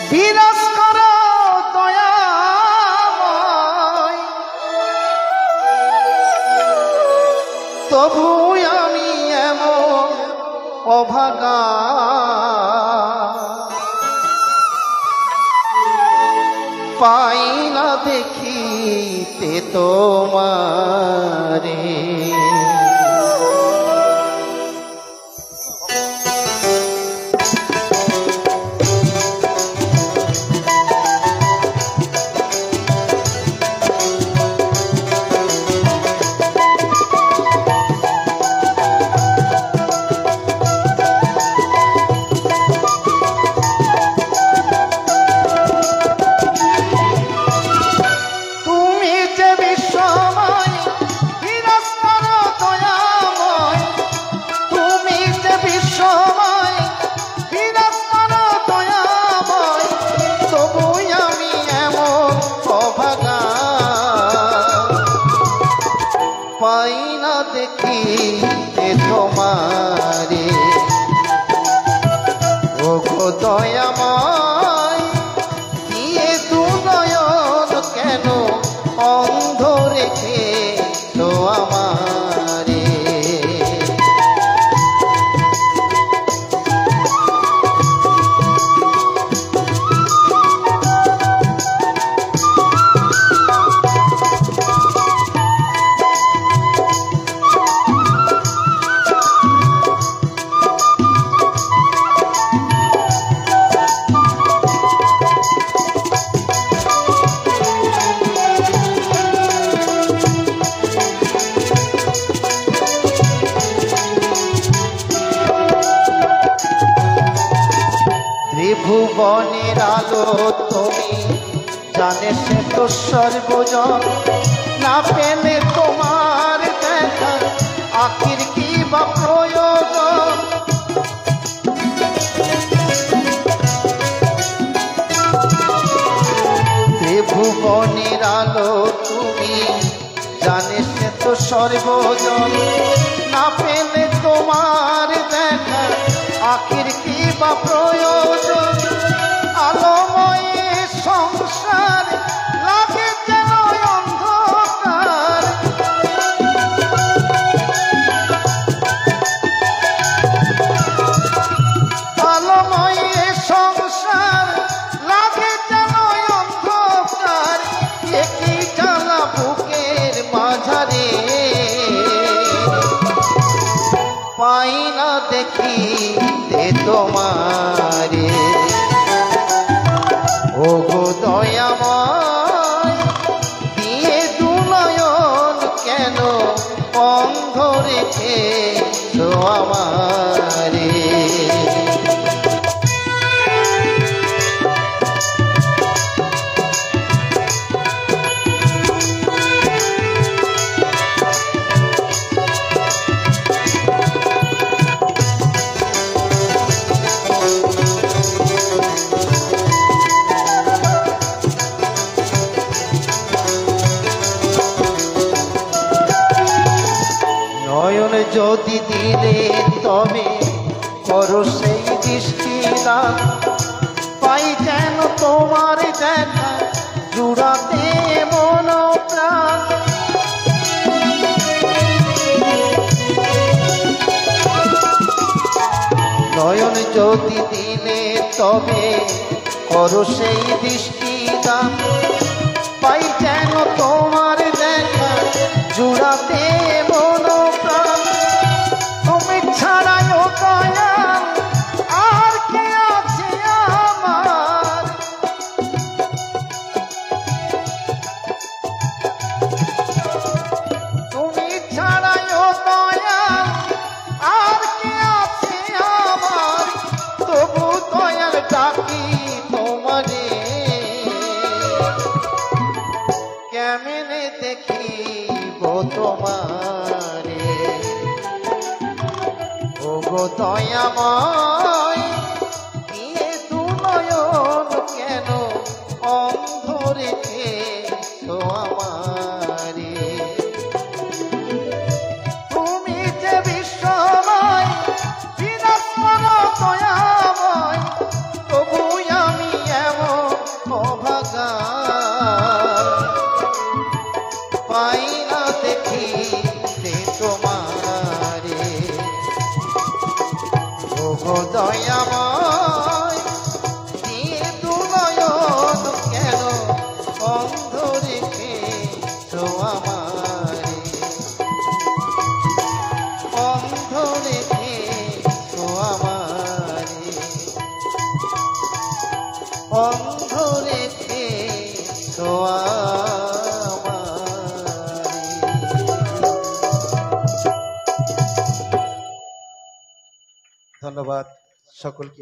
বিরাজ করো দয়াময়, তবু আমি এমন অভাগা পাই না দেখিতে তোমারে। পাই না দেখিতে তোমারে, ও গো দয়াময়, দিয়ে দু নয়ন কেন অন্ধ রেখে তো আমারে। ত্রিভুবনের আলো তুমি জানে সে তো সর্বজন, না পেলে তোমার দেখা আখির কি বা প্রয়োজন। ত্রিভুবনের আলো তুমি জানে সে তো সর্বজন, না পেলে তোমার দেখা আখির কি বা প্রয়োজন। আলোময় সংসার লাগে যেন অন্ধকার, আলোময় সংসার লাগে যেন অন্ধকার, একই জ্বালা বুকের মাঝারে পাই না দেখিতে তোমারে, ও গো দয়াময়, দিয়ে দু নয়ন কেন অন্ধ রেখে তো আমারে। নয়ন যদি দিলে তবে করো সেই দৃষ্টিদান, পাই যেন তোমার দেখা জুড়াতে মন প্রাণ। নয়ন যদি দিলে তবে করো সেই দৃষ্টিদান, পাই যেন তোমার দেখা জুড়াতে মন প্রাণ। তুমি ছাড়াই ও দয়াল আর কে আছে আমার, তুমি ছাড়াই ও দয়াল আর কে আছে আমার, তবু দয়াল ডাকি তোমারে, কেমনে দেখিব তোমারে, ও গো দয়াময়, দিয়ে দু নয়ন কেন অন্ধ রেখে তো আমারে। তুমি যে বিশ্বময় বিরাজ করো দয়াময়, তবু আমি এমন ওগো দয়াময় দিয়ে দু নয়ন কেন অন্ধ রেখেছো আমারে অন্ধ রেখেছো আমারে অন্ধ রেখেছো আমারে। ধন্যবাদ সকলকে।